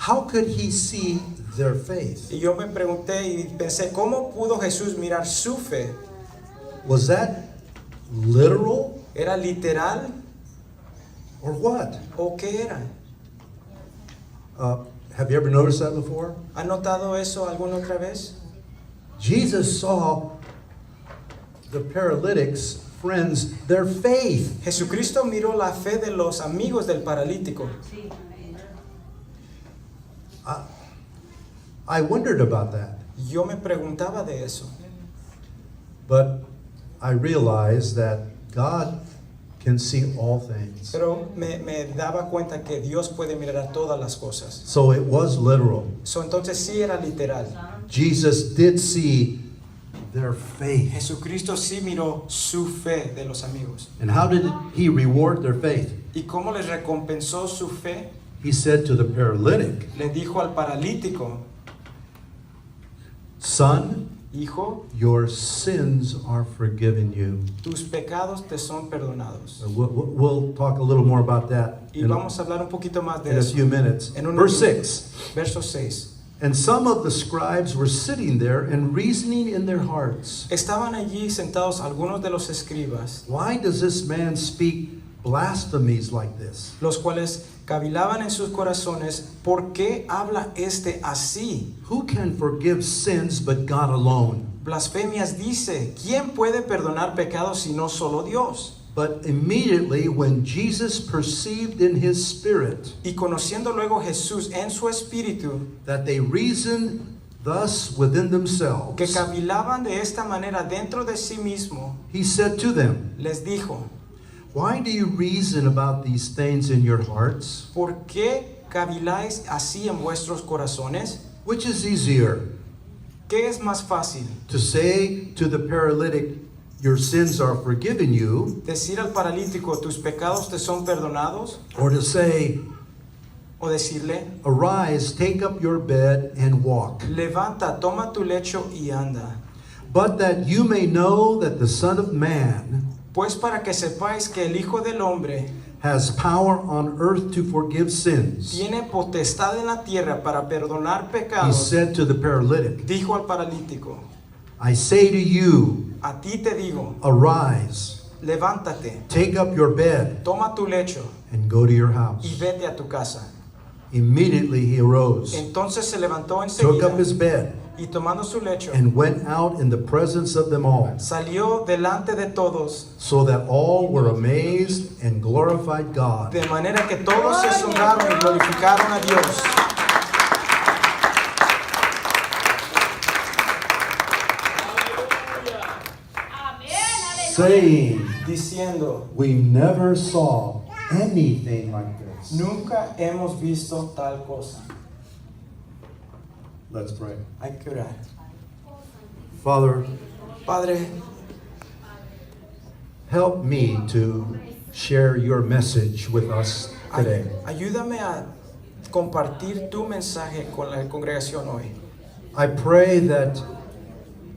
how could he see their faith? Y yo me pregunté y pensé, ¿cómo pudo Jesús mirar su fe? Was that literal ¿Era literal or what? o qué era? Have you ever noticed that before? ¿Ha notado eso alguna otra vez? Jesus saw the paralytic's friends, their faith. Jesucristo miró la fe de los amigos del paralítico. I wondered about that, Yo me preguntaba de eso. but I realized that God can see all things. Pero me daba cuenta que Dios puede mirar a todas las cosas. So it was literal. Entonces sí era literal. Jesus did see their faith. Jesucristo sí miró su fe de los amigos. And how did he reward their faith? ¿Y cómo les recompensó su fe? He said to the paralytic, Le dijo al paralítico, son, hijo, your sins are forgiven you. tus pecados te son perdonados. We'll talk a little more about that Y vamos a hablar un poquito más de in a eso. few minutes. En Verse 6. Verso 6. And some of the scribes were sitting there and reasoning in their hearts. Estaban allí sentados algunos de los escribas, Why does this man speak blasphemies like this? los cuales cavilaban en sus corazones, ¿por qué habla este así? Who can forgive sins but God alone? Blasfemias dice, ¿quién puede perdonar pecados si no solo Dios? But immediately when Jesus perceived in his spirit Y conociendo luego Jesús en su espíritu, that they reasoned thus within themselves, que cavilaban de esta manera dentro de sí mismo, he said to them, les dijo, why do you reason about these things in your hearts? ¿por qué caviláis así en vuestros corazones? Which is easier, ¿Qué es más fácil? to say to the paralytic, your sins are forgiven you, ¿Decir al paralítico, tus pecados te son perdonados? or to say, ¿O decirle, arise, take up your bed and walk? levanta, toma tu lecho y anda? But that you may know that the Son of Man Pues para que sepáis que el Hijo del Hombre has power on earth to forgive sins. tiene potestad en la tierra para perdonar He pecados, said to the paralytic, dijo al paralítico, I say to you, a ti te digo, arise, levántate, take up your bed, toma tu lecho and go to your y house. vete a tu casa. Immediately he arose, Entonces se levantó took up enseguida his bed, y tomando su lecho, and went out in the presence of them all, salió delante de todos, so that all were amazed and glorified God. de manera que todos se asombraron y glorificaron a Dios, Saying, diciendo, we never saw anything like this. nunca hemos visto tal cosa. Let's pray. Hay que orar. Father, Padre, help me to share your message with us today. ayúdame a compartir tu mensaje con la congregación hoy. I pray that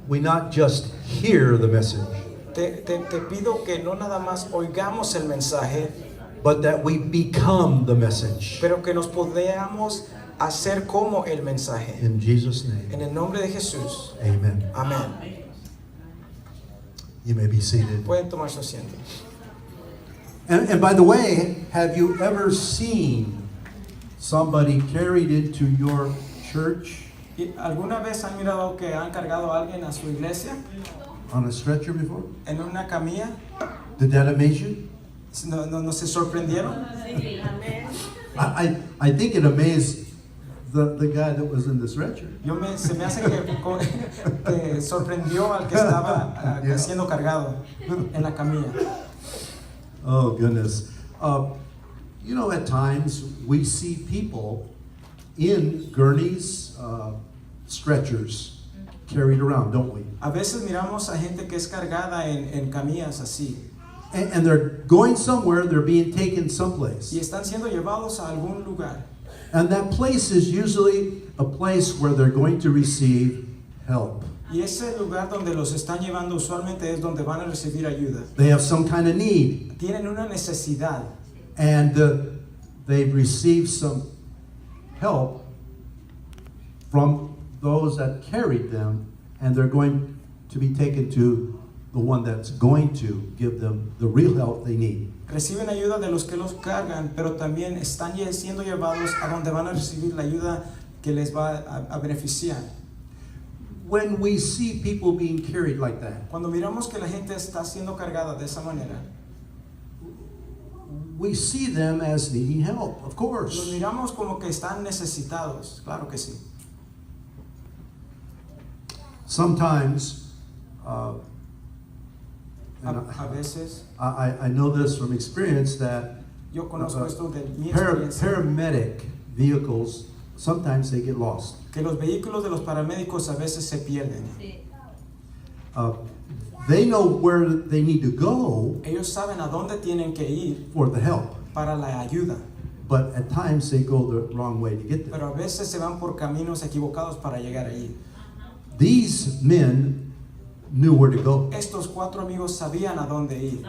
we not just hear the message, Te pido que no nada más oigamos el mensaje, but that we become the message. pero que nos podamos hacer como el mensaje. In Jesus' name, En el nombre de Jesús. amen. Amén. You may be seated. Pueden tomar su asiento. And by the way, have you ever seen somebody carried into your church ¿Y alguna vez han mirado que han cargado a alguien a su iglesia on a stretcher before? en una camilla? Did that amaze you? ¿No se sorprendieron? I think it amazed the guy that was in the stretcher. Se me hace que sorprendió al que estaba Yeah. siendo cargado en la camilla. Oh, goodness. You know, at times we see people in gurneys, stretchers, carried around, don't we? A veces miramos a gente que es cargada en camillas así And they're going somewhere, they're being taken someplace. y están siendo llevados a algún lugar. And that place is usually a place where they're going to receive help. Y ese lugar donde los están llevando usualmente es donde van a recibir ayuda. They have some kind of need, Tienen una necesidad and they've received some help from those that carried them, and they're going to be taken to the one that's going to give them the real help they need. Reciben ayuda de los que los cargan, pero también están siendo llevados a donde van a recibir la ayuda que les va a beneficiar. When we see people being carried like that, Cuando miramos que la gente está siendo cargada de esa manera, we see them as needing help, of los course. miramos como que están necesitados, claro que sí. Sometimes, and A veces, I know this from experience that yo conozco esto de mi para- experiencia, paramedic vehicles, sometimes they get lost. que los vehículos de los paramédicos a veces se pierden. Uh, they know where they need to go Ellos saben a dónde tienen que ir for the help, para la ayuda, but at times they go the wrong way to get there. pero a veces se van por caminos equivocados para llegar allí. These men knew where to go. Estos 4 amigos sabían a dónde ir.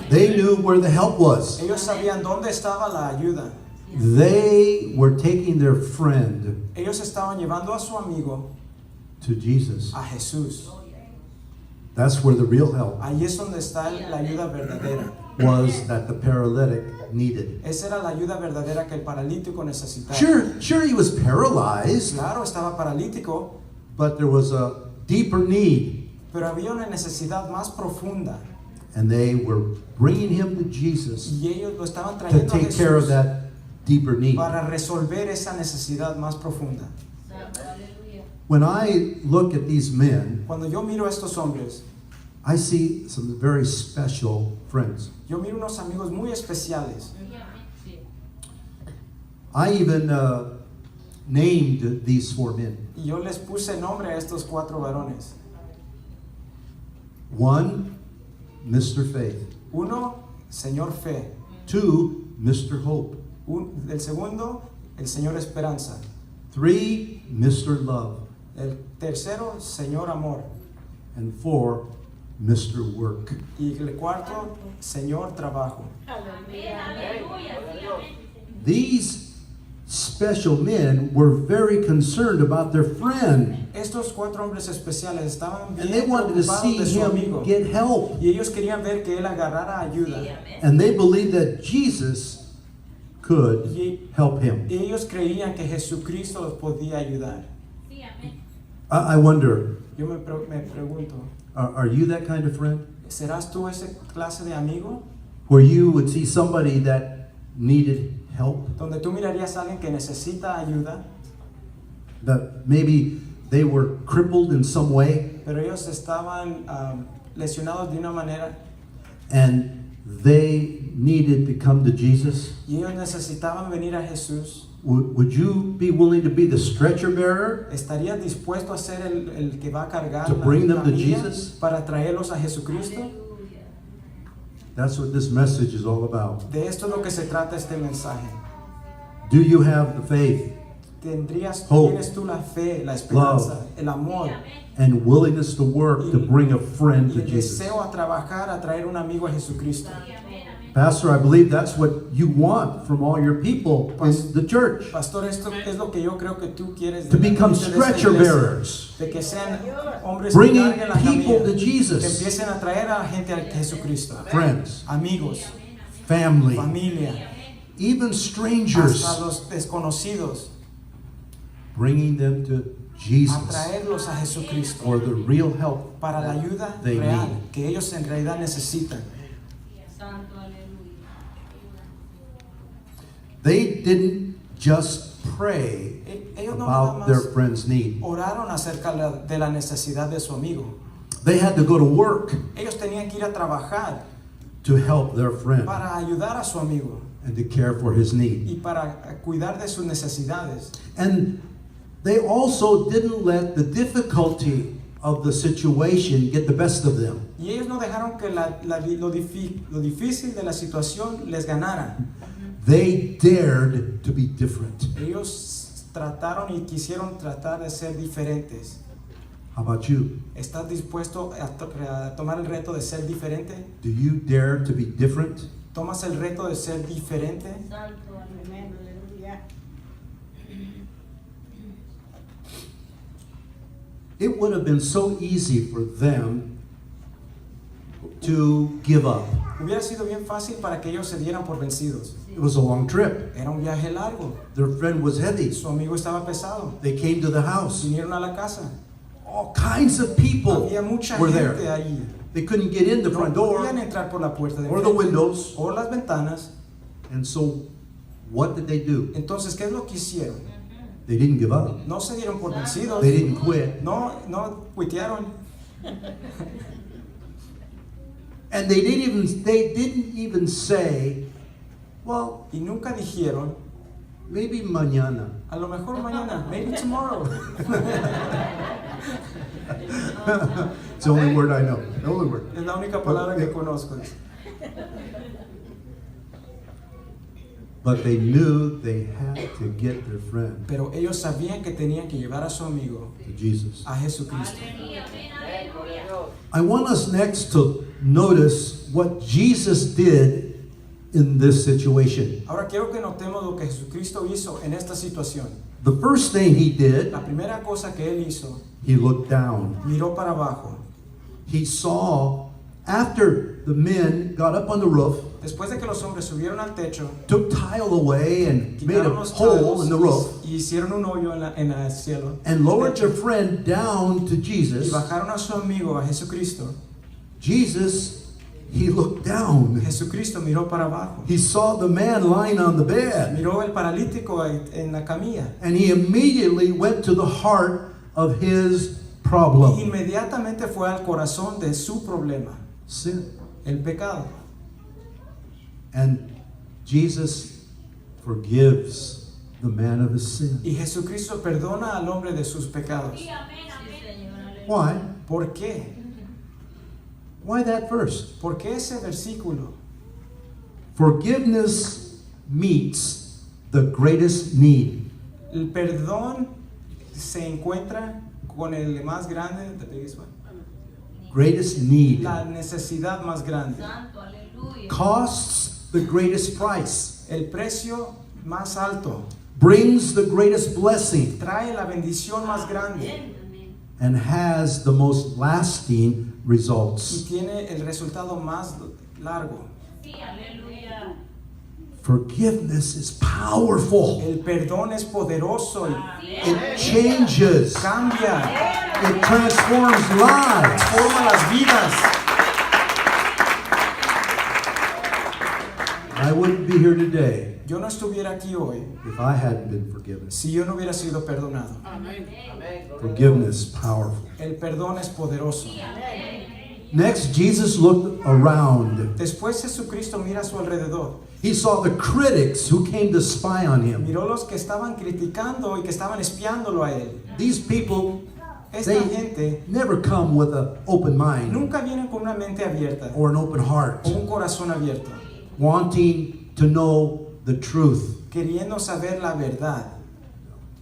They knew where the help was. Ellos sabían dónde estaba la ayuda. They were taking their friend Ellos estaban llevando a su amigo to Jesus. a Jesús. That's where the real help Ahí es donde está la ayuda verdadera. was that the paralytic needed. Esa era la ayuda verdadera que el paralítico necesitaba. Sure, he was paralyzed, Claro, estaba paralítico, but there was a deeper need, pero había una necesidad más profunda. and they were bringing him to Jesus Y ellos lo estaban to trayendo a take care of Jesús that deeper need. para resolver esa necesidad más profunda. When I look at these men, Cuando yo miro a estos hombres, I see some very special friends. yo miro unos amigos muy especiales. I even named these 4 men. Y yo les puse nombre a estos 4 varones. One, Mr. Faith. 1, Señor Fe. 2, Mr. Hope. El segundo, el Señor Esperanza. 3, Mr. Love. El tercero, Señor Amor. And 4, Mr. Work. Y el cuarto, Señor Trabajo. These special men were very concerned about their friend, Estos 4 hombres especiales estaban and they bien wanted to preocupados see de su him amigo. get help. Y ellos querían ver que él agarrara ayuda. And they believed that Jesus could Y help him. ellos creían que Jesucristo los podía ayudar. I wonder, Yo me pregunto, are you that kind of friend? ¿serás tú ese clase de amigo? Where you would see somebody that needed help, Donde tú mirarías a alguien que necesita ayuda, that maybe they were crippled in some way, pero ellos estaban lesionados de una manera and they needed to come to Jesus? y ellos necesitaban venir a Jesús. Would you be willing to be the stretcher bearer ¿Estarías dispuesto a ser el que va a cargar to la bring them to camilla Jesus? para traerlos a Jesucristo? That's what this message is all about. De esto es lo que se trata este mensaje. Do you have the faith Hope, ¿Tienes tú la fe, la esperanza, love, el amor and willingness to work to bring a friend y to el Jesus? deseo a trabajar, a traer un amigo a Jesucristo? Pastor, I believe that's what you want from all your people in the church. Pastor, esto es lo que yo creo que tú quieres To de la become gente de esta stretcher iglesia, bearers, de que sean hombres que bringing carguen la people camilla, to que Jesus, empiecen a traer a la gente a Jesucristo, friends, amigos, family, familia, even strangers, hasta los desconocidos, bringing them to a Jesus traerlos a Jesucristo for the real help. para la ayuda They real need. que ellos en realidad necesitan. They didn't just pray Ellos no nada about their más friend's need. oraron acerca de la necesidad de su amigo. They had to go to work Ellos tenían que ir a trabajar to help their friend para ayudar a su amigo and to care for his need. y para cuidar de sus necesidades. And they also didn't let the difficulty of the situation get the best of them. Y ellos no dejaron que lo difícil de la situación les ganara. They dared to be different. Ellos trataron y quisieron tratar de ser diferentes. How about you? ¿Estás dispuesto a tomar el reto de ser diferente? Do you dare to be different? ¿Tomas el reto de ser diferente? it would have been so easy for them to give up. Hubiera sido bien fácil para que ellos se dieran por vencidos. It was a long trip. Era un viaje largo. Their friend was heavy. Su amigo estaba pesado. They came to the house. Vinieron a la casa. All kinds of people Había mucha were gente there. ahí. They couldn't get in the No front door podían entrar por la puerta de or the enfrente, windows. o las ventanas. And so what did they do? Entonces, ¿qué es lo que hicieron? They didn't give up. No se dieron por vencidos. They didn't quit. No cuitearon. And they didn't even say, well, Y nunca dijeron, maybe mañana. a lo mejor mañana, maybe tomorrow. It's the only word I know. The only word. Es la única palabra que conozco. But they knew they had to get their friend Pero ellos sabían que tenían que llevar a su amigo to Jesus. a Jesucristo. I want us next to notice what Jesus did in this situation. Ahora quiero que notemos lo que Jesucristo hizo en esta situación. The first thing he did, La primera cosa que él hizo, he looked down. miró para abajo. He saw, after the men got up on the roof, Después de que los hombres subieron al techo, took tile away and made a quitaron los hole in the roof, tiles y hicieron un hoyo en el cielo, and lowered their friend down to y Jesus, bajaron a su amigo, a Jesucristo. Jesus, he looked down. Jesucristo miró para abajo. He saw the man lying on the bed, Miró el paralítico en la camilla. and he immediately went to the heart of his problem. Inmediatamente fue al corazón de su problema, Sin. el pecado. And Jesus forgives the man of his sin. Y Jesucristo perdona al hombre de sus pecados. Why? ¿Por qué? Why that verse? ¿Por qué ese versículo? Forgiveness meets the greatest need. El perdón se encuentra con el más grande, the biggest one, Greatest need. la necesidad más grande, Costs the greatest price. el precio más alto, Brings the greatest blessing. trae la bendición más grande And has the most lasting y results. tiene el resultado más largo. Forgiveness is powerful. El perdón es poderoso y It changes. cambia, It transforms lives. transforma las vidas. I wouldn't be here today Yo no estuviera aquí hoy if I hadn't been forgiven. si yo no hubiera sido perdonado. Forgiveness is powerful. El perdón es poderoso. Next, Jesus looked around. Después Jesucristo mira a su alrededor. He saw the critics who came to spy on him. Miró los que estaban criticando y que estaban espiándolo a él. These people, Esta they gente never come with an open mind nunca vienen con una mente abierta or an open heart, o un corazón abierto, wanting to know the truth. queriendo saber la verdad.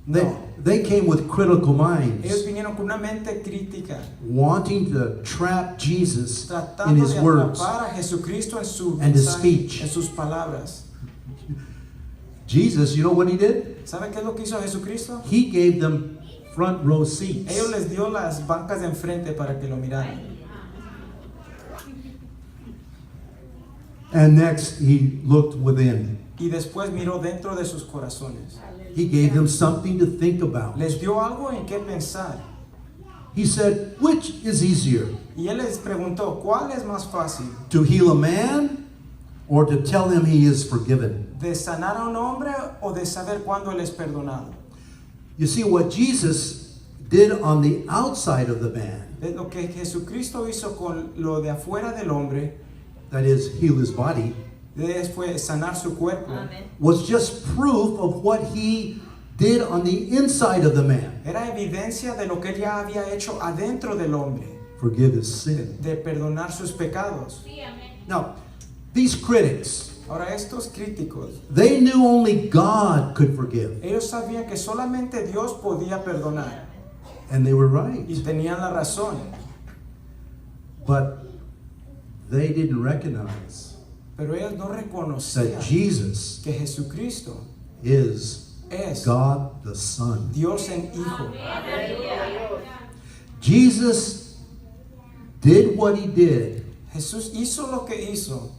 They, No. they came with critical Ellos minds, vinieron con una mente crítica, wanting to trap Jesus in tratando his de words. atrapar a Jesucristo en su and his mensaje, speech. en sus palabras. Jesus, you know what he did? ¿Saben qué es lo que hizo Jesucristo? He gave them front row seats. Ellos les dio las bancas de enfrente para que lo miraran. And next, he looked within. Y después miró dentro de sus corazones. He gave them something to think about. Les dio algo en qué pensar. He said, which is easier, Y él les preguntó, ¿cuál es más fácil? to heal a man or to tell him he is forgiven? ¿De sanar a un hombre o de saber cuándo él es perdonado? You see, what Jesus did on the outside of the man, De lo que Jesucristo hizo con lo de afuera del hombre, that is, heal his body, fue sanar su cuerpo. was just proof of what he did on the inside of the man. Era evidencia de lo que él ya había hecho adentro del hombre, Forgive his sin. de perdonar sus pecados. Now, these critics, Ahora estos críticos, they knew only God could forgive. ellos sabían que solamente Dios podía perdonar And they were y right. tenían la razón, But they didn't recognize pero ellos no that reconocían Jesus que Jesucristo is es God the Son. Dios en Hijo. Jesus did what he did, Jesús hizo lo que hizo,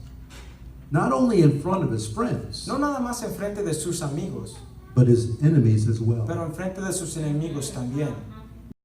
not only in front of his friends, no nada más en frente de sus amigos, but his enemies as well. pero en frente de sus enemigos también.